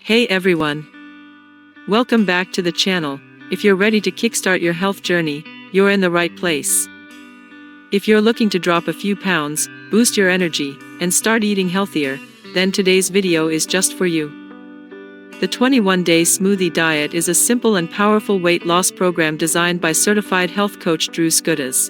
Hey everyone! Welcome back to the channel. If you're ready to kickstart your health journey, you're in the right place. If you're looking to drop a few pounds, boost your energy, and start eating healthier, then today's video is just for you. The 21-day Smoothie Diet is a simple and powerful weight loss program designed by certified health coach Drew Skudas.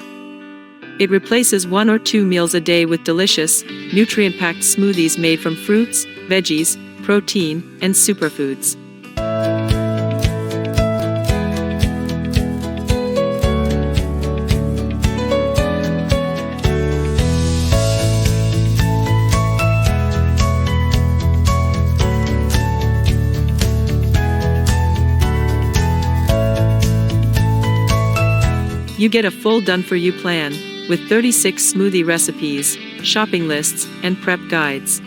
It replaces 1 or 2 meals a day with delicious, nutrient-packed smoothies made from fruits, veggies, protein, and superfoods. You get a full done-for-you plan, with 36 smoothie recipes, shopping lists, and prep guides.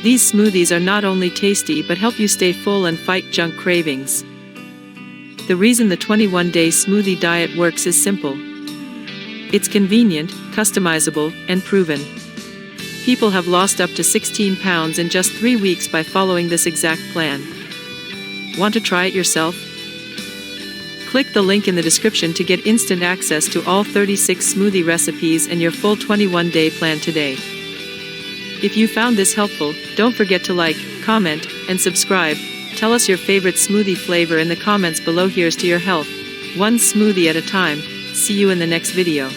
These smoothies are not only tasty but help you stay full and fight junk cravings. The reason the 21-day Smoothie Diet works is simple. It's convenient, customizable, and proven. People have lost up to 16 pounds in just 3 weeks by following this exact plan. Want to try it yourself? Click the link in the description to get instant access to all 36 smoothie recipes and your full 21-day plan today. If you found this helpful, don't forget to like, comment, and subscribe. Tell us your favorite smoothie flavor in the comments below. Here's to your health, one smoothie at a time. See you in the next video.